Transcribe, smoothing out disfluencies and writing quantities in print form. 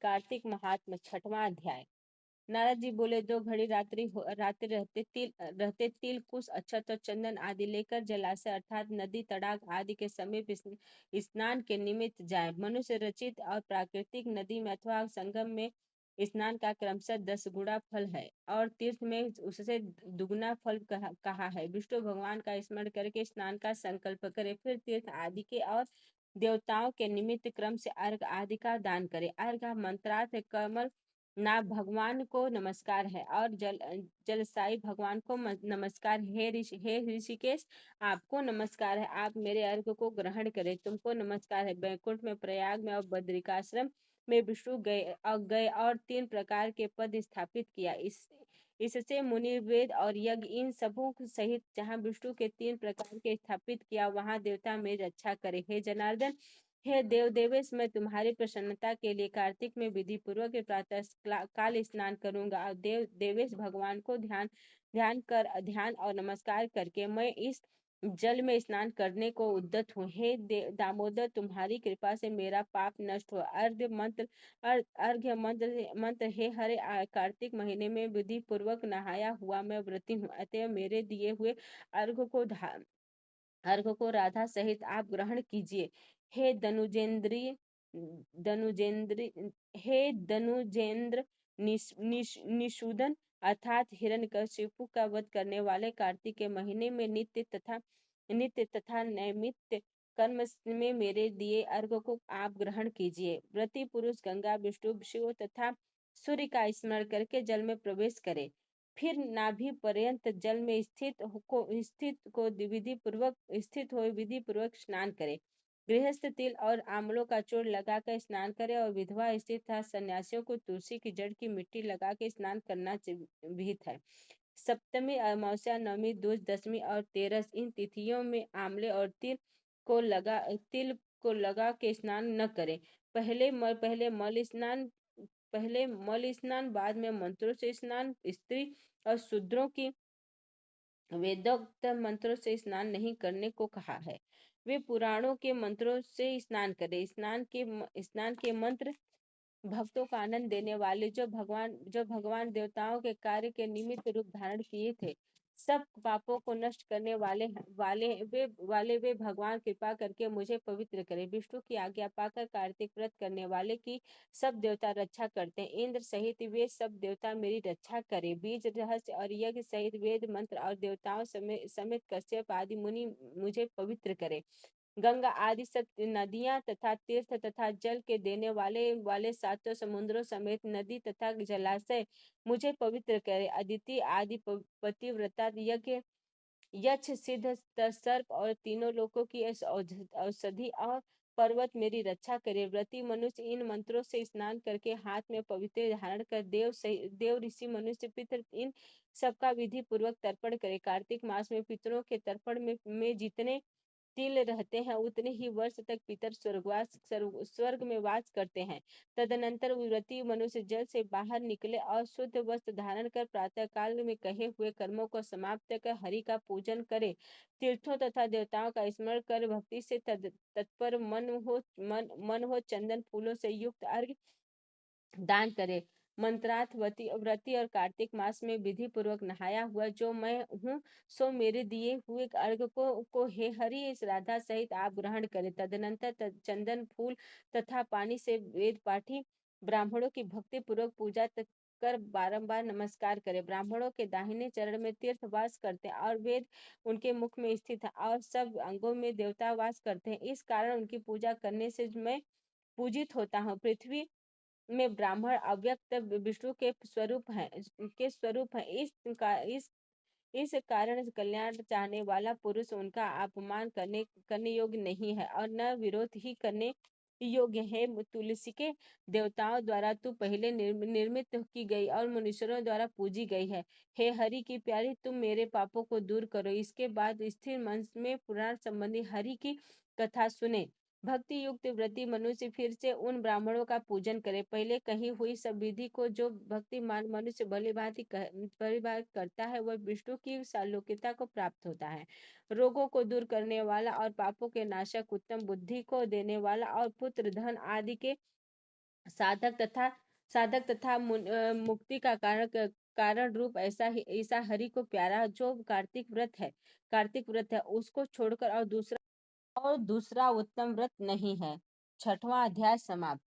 कार्तिक महात्म 6वां अध्याय। नारद जी बोले, 2 घड़ी रात्रि रहते तिल कुश अक्षत और चंदन आदि लेकर जलाशय अर्थात नदी तड़ाग आदि के समीप स्नान के निमित्त जाए। मनुष्य रचित और प्राकृतिक नदी में अथवा संगम में स्नान का क्रमशः 10 गुना फल है और तीर्थ में उससे दुगना फल कहा है। विष्णु भगवान का स्मरण करके स्नान का संकल्प करे, फिर तीर्थ आदि के और देवताओं के निमित्त क्रम से अर्घ आदि का दान करे। अर्घ मंत्रार्थ कमल ना भगवान को नमस्कार है और जलसाई भगवान को नमस्कार। हे ऋषिकेश, आपको नमस्कार है, आप मेरे अर्घ को ग्रहण करें। तुमको नमस्कार है। बैकुंठ में, प्रयाग में और बद्रिकाश्रम में विष्णु गए और 3 प्रकार के पद स्थापित किया। इससे मुनि वेद और यज्ञ इन सबों सहित जहाँ विष्णु के 3 प्रकार के स्थापित किया, वहाँ देवता मेरी रक्षा करे। हे जनार्दन, हे देवेश, मैं तुम्हारी प्रसन्नता के लिए कार्तिक में विधि पूर्वक प्रातः काल स्नान करूंगा और देवेश भगवान को ध्यान और नमस्कार करके मैं इस जल में स्नान करने को उद्यत हूँ। हे दामोदर, तुम्हारी कृपा से मेरा पाप नष्ट हो। अर्घ्य मंत्र हे हरे, कार्तिक महीने में विधि पूर्वक नहाया हुआ मैं व्रती हूँ, अतः मेरे दिए हुए अर्घ को राधा सहित आप ग्रहण कीजिए। हे दनुजेंद्र निषूदन अर्थात हिरण्यकशिपु का वध करने वाले कार्तिक के महीने में नित्य तथा नैमित्त कर्म में मेरे दिए अर्घ को आप ग्रहण कीजिए। व्रती पुरुष गंगा, विष्णु, शिव तथा सूर्य का स्मरण करके जल में प्रवेश करे, फिर नाभि पर्यंत जल में स्थित हो विधि पूर्वक स्नान करे। गृहस्थ तिल और आंवलों का चूर्ण लगाकर स्नान करे और विधवा स्थित तथा सन्यासियों को तुलसी की जड़ की मिट्टी लगा के स्नान करना विहित है। सप्तमी, अमावस्या, नवमी, दूज, दशमी और 13 इन तिथियों में आंवले और तिल को लगा के स्नान न करे। पहले मल स्नान, बाद में मंत्रों से स्नान। स्त्री और शूद्रों की वेदोक्त मंत्रों से स्नान नहीं करने को कहा है। वे पुराणों के मंत्रों से स्नान करें। स्नान के मंत्र भक्तों को आनंद देने वाले, जो भगवान देवताओं के कार्य के निमित्त रूप धारण किए थे, सब पापों को नष्ट करने वाले वे भगवान कृपा करके मुझे पवित्र करें। विष्णु की आज्ञा पाकर कार्तिक व्रत करने वाले की सब देवता रक्षा करते हैं। इंद्र सहित वे सब देवता मेरी रक्षा करें। बीज रहस्य और यज्ञ सहित वेद मंत्र और देवताओं समेत कश्यप आदि मुनि मुझे पवित्र करें। गंगा आदि सब नदियां तथा तीर्थ तथा जल के देने वाले 7 समुद्रों समेत नदी तथा जलाशय मुझे पवित्र करे। अदिति आदि पतिव्रता यक्ष, सिद्ध, सर्प और तीनों लोकों की औषधि और पर्वत मेरी रक्षा करे। व्रती मनुष्य इन मंत्रों से स्नान करके हाथ में पवित्र धारण कर देव ऋषि मनुष्य पितर इन सबका विधि पूर्वक तर्पण करे। कार्तिक मास में पितरों के तर्पण में जितने तिल रहते हैं, उतने ही वर्ष तक पितर स्वर्ग में वास करते हैं। तदनंतर व्रती मनुष्य जल से बाहर निकले और शुद्ध वस्त्र धारण कर प्रातः काल में कहे हुए कर्मों को समाप्त कर हरि का पूजन करे। तीर्थों तथा देवताओं का स्मरण कर भक्ति से तत्पर मन हो चंदन फूलों से युक्त अर्घ्य दान करे। मंत्रार्थ व्रती और कार्तिक मास में विधि पूर्वक नहाया हुआ जो मैं हूँ, सो मेरे दिए हुए अर्घ को हे हरि इस राधा सहित आप ग्रहण करें। तदनंतर चंदन फूल तथा पानी से वेद पाठी ब्राह्मणों की भक्ति पूर्वक पूजा कर बारंबार नमस्कार करें। ब्राह्मणों के दाहिने चरण में तीर्थ वास करते हैं और वेद उनके मुख में स्थित है और सब अंगों में देवता वास करते हैं। इस कारण उनकी पूजा करने से मैं पूजित होता हूँ। पृथ्वी में ब्राह्मण अव्यक्त विष्णु के स्वरूप है। इस कारण कल्याण चाहने वाला पुरुष उनका अपमान करने योग्य नहीं है और न विरोध ही करने योग्य है। तुलसी के देवताओं द्वारा तू पहले निर्मित की गई और मनुष्यों द्वारा पूजी गई है। हे हरि की प्यारी, तुम मेरे पापों को दूर करो। इसके बाद स्थिर मन में पुराण संबंधी हरि की कथा सुने। भक्ति युक्त व्रती मनुष्य फिर से उन ब्राह्मणों का पूजन करे। पहले कही हुई सब विधि को जो भक्तिमान मनुष्य भलीभांति करता है, वह विष्णु की सालोक्यता को प्राप्त होता है। रोगों को दूर करने वाला और पापों के नाशक, उत्तम बुद्धि को देने वाला और पुत्र धन आदि के साधक तथा मुक्ति का कारण रूप ऐसा हरि को प्यारा जो कार्तिक व्रत है उसको छोड़कर और दूसरा उत्तम व्रत नहीं है। 6वां अध्याय समाप्त।